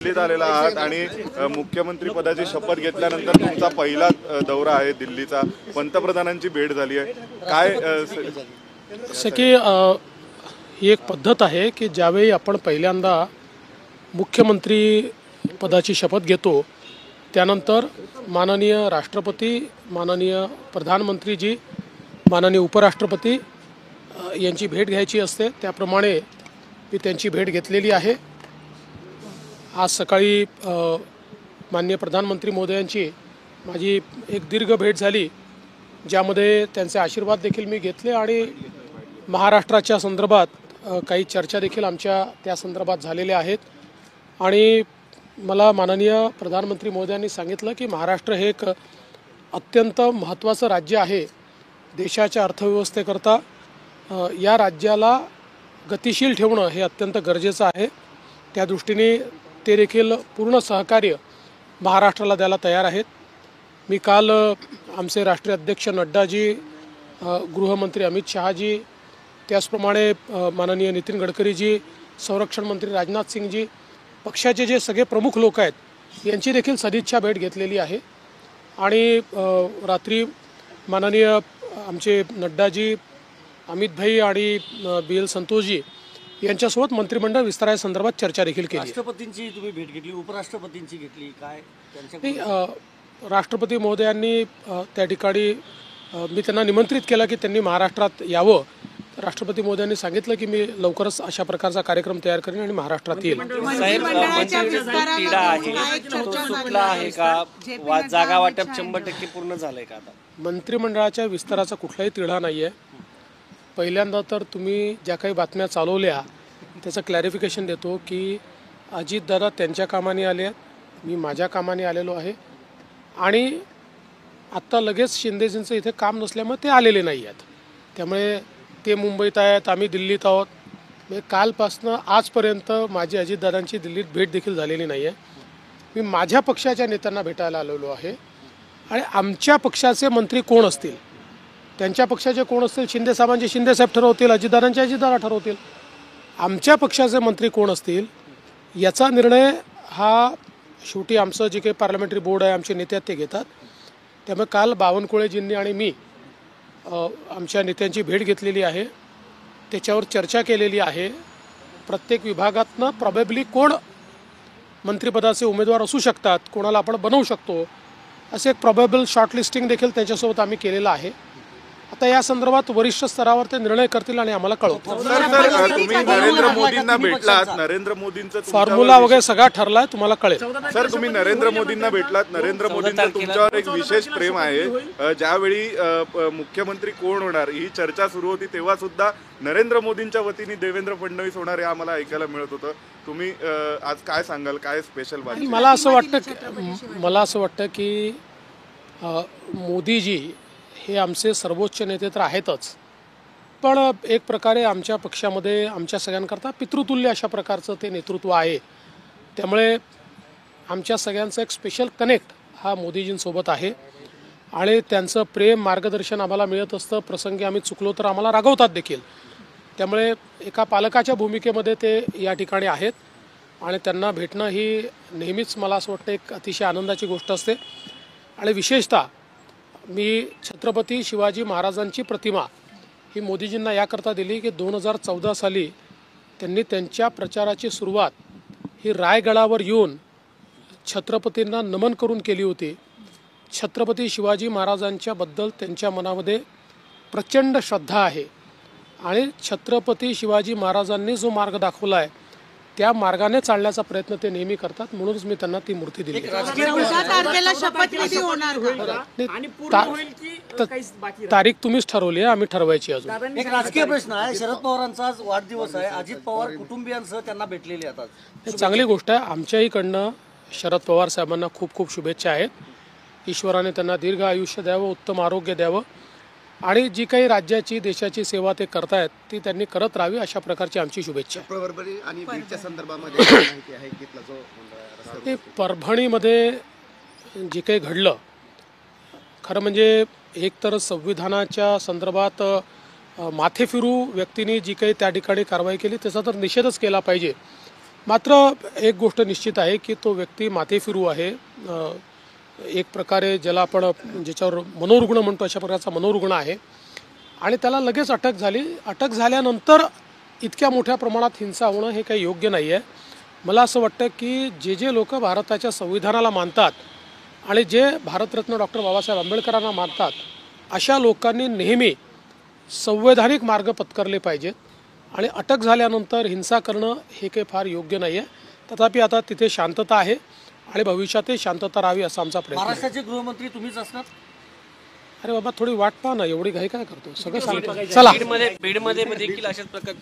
दिल्लीत आलेला आहात आणि मुख्यमंत्री पदाची शपथ घेतल्यानंतर तुमचा पहिला दौरा आहे दिल्लीचा, पंतप्रधानांची भेट झाली आहे, काय की ही एक पद्धत आहे की ज्यावेळी आपण पहिल्यांदा मुख्यमंत्री पदाची शपथ घेतो त्यानंतर माननीय राष्ट्रपती, माननीय प्रधानमंत्रीजी, माननीय उपराष्ट्रपती यांची भेट घ्यायची असते। त्याप्रमाणे मी त्यांची भेट घेतलेली आहे। आज सकाळी माननीय प्रधानमंत्री महोदयांची माझी एक दीर्घ भेट झाली, ज्यामध्ये त्यांचे आशीर्वाद देखील मी घेतले आणि महाराष्ट्राच्या संदर्भात काही चर्चा देखील आमच्या त्या संदर्भात झालेल्या आहेत। आणि मला माननीय प्रधानमंत्री महोदयांनी सांगितलं की महाराष्ट्र हे एक अत्यंत महत्त्वाचं राज्य आहे देशाच्या अर्थव्यवस्थेकरता। या राज्याला गतिशील ठेवणं हे अत्यंत गरजेचं आहे। त्या दृष्टीने ते देखील पूर्ण सहकार्य महाराष्ट्राला द्यायला तयार आहेत। मी काल आमचे राष्ट्रीय अध्यक्ष नड्डाजी, गृहमंत्री अमित शहाजी, त्याचप्रमाणे माननीय नितीन गडकरीजी, संरक्षण मंत्री राजनाथ सिंगजी, पक्षाचे जे सगळे प्रमुख लोक आहेत यांची देखील सदिच्छा भेट घेतलेली आहे। आणि रात्री माननीय आमचे नड्डाजी, अमित भाई आणि BL संतोषजी यांच्यासोबत मंत्रिमंडळ विस्तारासंदर्भात चर्चा देखील केली। राष्ट्रपतींची तुम्ही भेट घेतली, उपराष्ट्रपतींची घेतली, काय त्यांच्या राष्ट्रपती महोदयांनी त्या ठिकाणी मी त्यांना निमंत्रित केलं की त्यांनी महाराष्ट्रात यावं। राष्ट्रपती महोदयांनी सांगितलं की मी लवकरच अशा प्रकारचा कार्यक्रम तयार करेन आणि महाराष्ट्रात येईल। जागा वाटप 100% पूर्ण झालंय का? आता मंत्रिमंडळाच्या विस्ताराचा कुठलाही तिढा नाही आहे। पहिल्यांदा तर तुम्ही ज्या काही बातम्या चालवल्या त्याचं क्लॅरिफिकेशन देतो की अजितदादा त्यांच्या कामाने आले आहेत, मी माझ्या कामाने आलेलो आहे आणि आत्ता लगेच शिंदेजींचं इथे काम नसल्यामुळे ते आलेले नाही आहेत। त्यामुळे ते मुंबईत आहेत, आम्ही दिल्लीत आहोत। म्हणजे कालपासनं आजपर्यंत माझी अजितदादांची दिल्लीत भेट देखील झालेली नाही आहे। मी माझ्या पक्षाच्या नेत्यांना भेटायला आलेलो आहे आणि आमच्या पक्षाचे मंत्री कोण असतील, त्यांच्या पक्षाचे कोण असतील, शिंदेसाहेबांचे शिंदेसाहेब ठरवतील, अजितदादांचे अजितदादा ठरवतील। आमच्या पक्षाचे मंत्री कोण असतील याचा निर्णय हा शेवटी आमचं जे काही पार्लमेंटरी बोर्ड आहे, आमचे नेते ते घेतात। त्यामुळे काल बावनकुळेजींनी आणि मी आमच्या नेत्यांची भेट घेतलेली आहे, त्याच्यावर चर्चा केलेली आहे। प्रत्येक विभागातनं प्रॉबेबली कोण मंत्रिपदाचे उमेदवार असू शकतात, कोणाला आपण बनवू शकतो, असे एक प्रॉबेबल शॉर्टलिस्टिंग देखील त्यांच्यासोबत आम्ही केलेलं आहे। आता या संदर्भात वरिष्ठ स्तरावर ते निर्णय करतील आणि आम्हाला कळवतील। तुम्ही नरेंद्र मोदींना भेटलात, नरेंद्र मोदींचं फॉर्म्युला वगैरे सगळा ठरलाय, तुम्हाला कळेल। सर तुम्ही नरेंद्र मोदींना भेटलात, नरेंद्र मोदींचं तुमच्यावर एक विशेष प्रेम आहे। ज्यावेळी मुख्यमंत्री कोण होणार ही चर्चा सुरू होती तेव्हा सुद्धा नरेंद्र मोदींच्या वतीने देवेंद्र फडणवीस होणार हे आम्हाला ऐकायला मिळत होतं। तुम्ही आज काय सांगाल, काय स्पेशल बातमी? मला असं वाटतं की मोदीजी हे आमचे सर्वोच्च नेते तर आहेतच, पण एक प्रकारे आमच्या पक्षामध्ये आमच्या सगळ्यांकरता पितृतुल्य अशा प्रकारचं ते नेतृत्व आहे। त्यामुळे आमच्या सगळ्यांचं एक स्पेशल कनेक्ट हा मोदीजींसोबत आहे आणि त्यांचं प्रेम, मार्गदर्शन आम्हाला मिळत असतं। प्रसंगी आम्ही चुकलो तर आम्हाला रागवतात देखील। त्यामुळे एका पालकाच्या भूमिकेमध्ये ते या ठिकाणी आहेत आणि त्यांना भेटणं ही नेहमीच मला असं वाटतं एक अतिशय आनंदाची गोष्ट असते। आणि विशेषतः मी छत्रपती शिवाजी महाराजांची प्रतिमा ही मोदीजींना याकरता दिली की 2014 साली त्यांनी त्यांच्या प्रचाराची सुरुवात ही रायगडावर येऊन छत्रपतींना नमन करून केली होती। छत्रपती शिवाजी महाराजांच्याबद्दल त्यांच्या मनामध्ये प्रचंड श्रद्धा आहे आणि छत्रपती शिवाजी महाराजांनी जो मार्ग दाखवला आहे त्या मार्गाने चालण्याचा प्रयत्न ते नेहमी करतात। म्हणूनच मी त्यांना ती मूर्ती दिली। तारीख तुम्हीच ठरवली आहे, आम्ही ठरवायची अजून। एक राजकीय प्रश्न आहे, शरद पवारांचा आज वाढदिवस आहे, अजित पवार कुटुंबियांसह त्यांना भेटलेले आहेत। चांगली गोष्ट आहे। आमच्याहीकडनं शरद पवार साहेबांना खूप खूप शुभेच्छा आहेत। ईश्वराने त्यांना दीर्घ आयुष्य द्यावं, उत्तम आरोग्य द्यावं आणि जी काही राज्याची देशाची सेवा ते करतायत ती त्यांनी करत राहावी अशा प्रकारची आमची शुभेच्छा। परभणीमध्ये जे काही घडलं, खरं म्हणजे एक तर संविधानाच्या संदर्भात माथेफिरू व्यक्तींनी जी काही त्या ठिकाणी कारवाई केली त्याचा तर निषेधच केला पाहिजे। मात्र एक गोष्ट निश्चित आहे की तो व्यक्ती माथेफिरू आहे. एक प्रकारे ज्याला आपण ज्याच्यावर मनोरुग्ण म्हणतो अशा प्रकारचा मनोरुग्ण आहे आणि त्याला लगेच अटक झाली. अटक झाल्यानंतर इतक्या मोठ्या प्रमाणात हिंसा होणं हे काही योग्य नाही आहे. मला असं वाटतं की जे लोक भारताच्या संविधानाला मानतात आणि जे भारतरत्न डॉक्टर बाबासाहेब आंबेडकरांना मानतात अशा लोकांनी नेहमी संवैधानिक मार्ग पत्करले पाहिजेत आणि अटक झाल्यानंतर हिंसा करणं हे काही फार योग्य नाही आहे. तथापि आता तिथे शांतता आहे आणि भविष्यातही शांतता राहावी असा आमचा प्रयत्न आहे. महाराष्ट्राचे गृहमंत्री तुम्हीच असणार. अरे बाबा थोडी वाट पहा ना, एवढी घाई काय करतो, सगळं सांगतो. चला बीडमध्ये देखील अशाच प्रकार